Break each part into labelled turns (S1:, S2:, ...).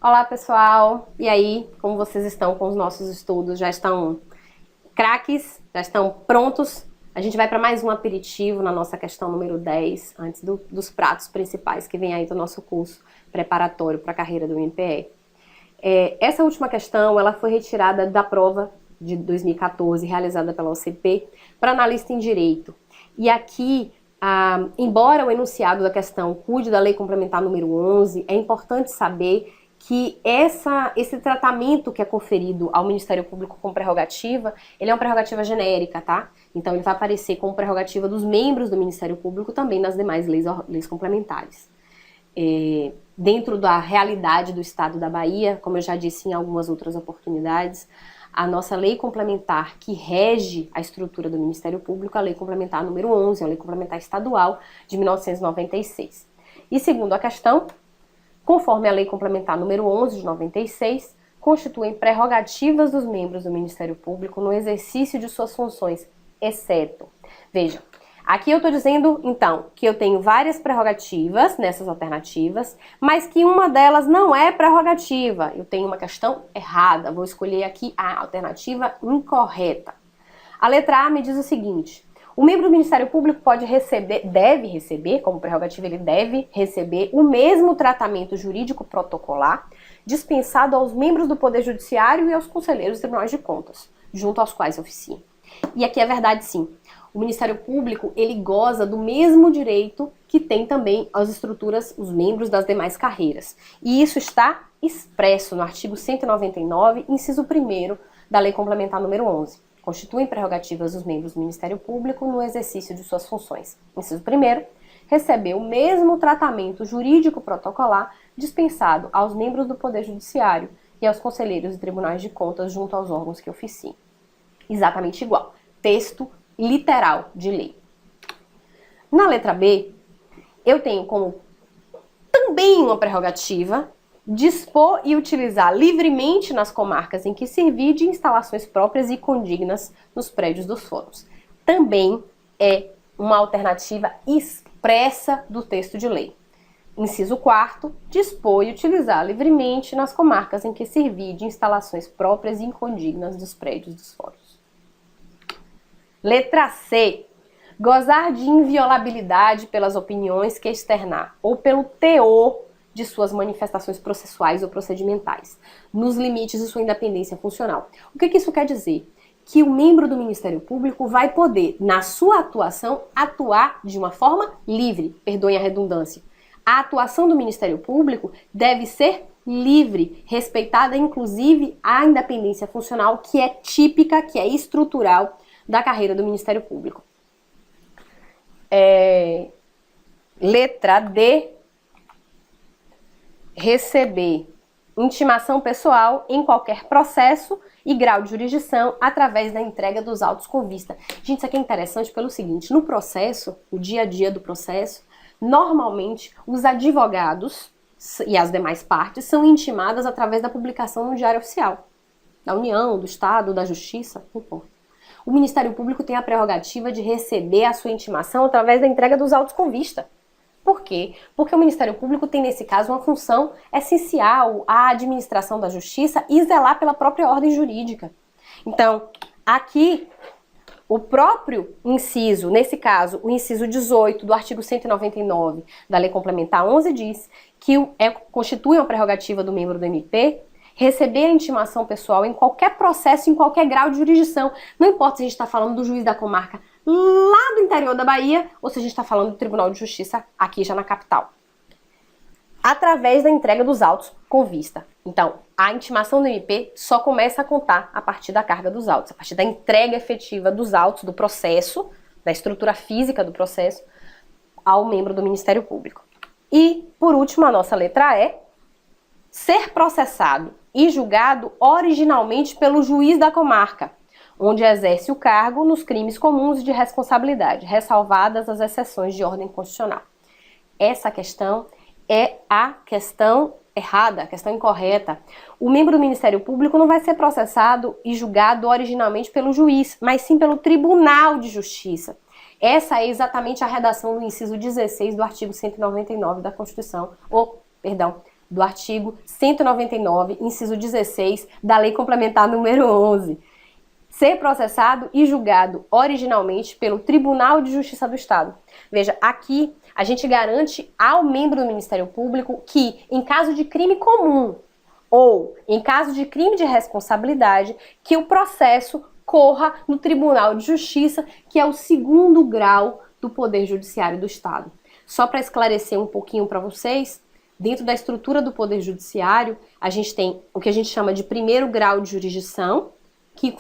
S1: Olá, pessoal! E aí, como vocês estão com os nossos estudos? Já estão craques? Já estão prontos? A gente vai para mais um aperitivo na nossa questão número 10, antes dos pratos principais que vem aí do nosso curso preparatório para a carreira do MPE. Essa última questão, ela foi retirada da prova de 2014, realizada pela OCP, para analista em direito. E aqui, embora o enunciado da questão cuide da Lei Complementar número 11, é importante saber que esse tratamento que é conferido ao Ministério Público com prerrogativa, ele é uma prerrogativa genérica, tá? Então ele vai aparecer como prerrogativa dos membros do Ministério Público também nas demais leis complementares. Dentro da realidade do Estado da Bahia, como eu já disse em algumas outras oportunidades, a nossa lei complementar que rege a estrutura do Ministério Público, a Lei Complementar número 11, a Lei Complementar Estadual de 1996. E segundo a questão, conforme a Lei Complementar número 11 de 96, constituem prerrogativas dos membros do Ministério Público no exercício de suas funções, exceto... Veja, aqui eu estou dizendo, então, que eu tenho várias prerrogativas nessas alternativas, mas que uma delas não é prerrogativa. Eu tenho uma questão errada, vou escolher aqui a alternativa incorreta. A letra A me diz o seguinte: o membro do Ministério Público deve receber, como prerrogativa ele deve receber o mesmo tratamento jurídico protocolar dispensado aos membros do Poder Judiciário e aos conselheiros dos Tribunais de Contas, junto aos quais oficia. E aqui é verdade sim. O Ministério Público, ele goza do mesmo direito que tem também as estruturas, os membros das demais carreiras. E isso está expresso no artigo 199, inciso 1º da Lei Complementar número 11. Constituem prerrogativas dos membros do Ministério Público no exercício de suas funções. Inciso 1º, receber o mesmo tratamento jurídico protocolar dispensado aos membros do Poder Judiciário e aos conselheiros de tribunais de contas junto aos órgãos que oficiem. Exatamente igual. Texto literal de lei. Na letra B, eu tenho como também uma prerrogativa dispor e utilizar livremente nas comarcas em que servir de instalações próprias e condignas nos prédios dos fóruns. Também é uma alternativa expressa do texto de lei. Inciso 4º, dispor e utilizar livremente nas comarcas em que servir de instalações próprias e condignas dos prédios dos fóruns. Letra C. Gozar de inviolabilidade pelas opiniões que externar ou pelo teor de suas manifestações processuais ou procedimentais, nos limites de sua independência funcional. O que isso quer dizer? Que o membro do Ministério Público vai poder, na sua atuação, atuar de uma forma livre, perdoem a redundância. A atuação do Ministério Público deve ser livre, respeitada inclusive a independência funcional que é típica, que é estrutural da carreira do Ministério Público. Letra D. Receber intimação pessoal em qualquer processo e grau de jurisdição através da entrega dos autos com vista. Gente, isso aqui é interessante pelo seguinte: no processo, o dia a dia do processo, normalmente os advogados e as demais partes são intimadas através da publicação no Diário Oficial da União, do Estado, da Justiça, não importa. O Ministério Público tem a prerrogativa de receber a sua intimação através da entrega dos autos com vista. Por quê? Porque o Ministério Público tem, nesse caso, uma função essencial à administração da justiça e zelar pela própria ordem jurídica. Então, aqui, o próprio inciso, nesse caso, o inciso 18 do artigo 199 da Lei Complementar 11 diz que constitui uma prerrogativa do membro do MP receber a intimação pessoal em qualquer processo, em qualquer grau de jurisdição. Não importa se a gente está falando do juiz da comarca lá do interior da Bahia ou se a gente está falando do Tribunal de Justiça aqui já na capital. Através da entrega dos autos com vista. Então, a intimação do MP só começa a contar a partir da carga dos autos, a partir da entrega efetiva dos autos, do processo, da estrutura física do processo, ao membro do Ministério Público. E, por último, a nossa letra E, ser processado e julgado originalmente pelo juiz da comarca, onde exerce o cargo nos crimes comuns de responsabilidade, ressalvadas as exceções de ordem constitucional. Essa questão é a questão errada, a questão incorreta. O membro do Ministério Público não vai ser processado e julgado originalmente pelo juiz, mas sim pelo Tribunal de Justiça. Essa é exatamente a redação do inciso 16 do artigo 199 da Constituição, do artigo 199, inciso 16, da Lei Complementar número 11. Ser processado e julgado originalmente pelo Tribunal de Justiça do Estado. Veja, aqui a gente garante ao membro do Ministério Público que, em caso de crime comum ou em caso de crime de responsabilidade, que o processo corra no Tribunal de Justiça, que é o segundo grau do Poder Judiciário do Estado. Só para esclarecer um pouquinho para vocês, dentro da estrutura do Poder Judiciário, a gente tem o que a gente chama de primeiro grau de jurisdição, que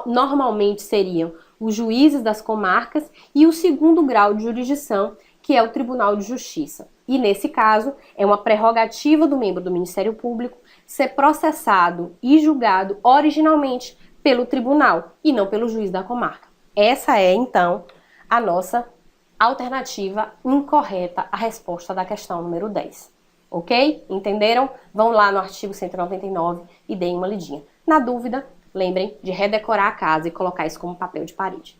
S1: normalmente seriam os juízes das comarcas, e o segundo grau de jurisdição, que é o Tribunal de Justiça. E nesse caso, é uma prerrogativa do membro do Ministério Público ser processado e julgado originalmente pelo tribunal e não pelo juiz da comarca. Essa é, então, a nossa alternativa incorreta à resposta da questão número 10. Ok? Entenderam? Vão lá no artigo 199 e deem uma lidinha. Na dúvida, lembrem de redecorar a casa e colocar isso como papel de parede.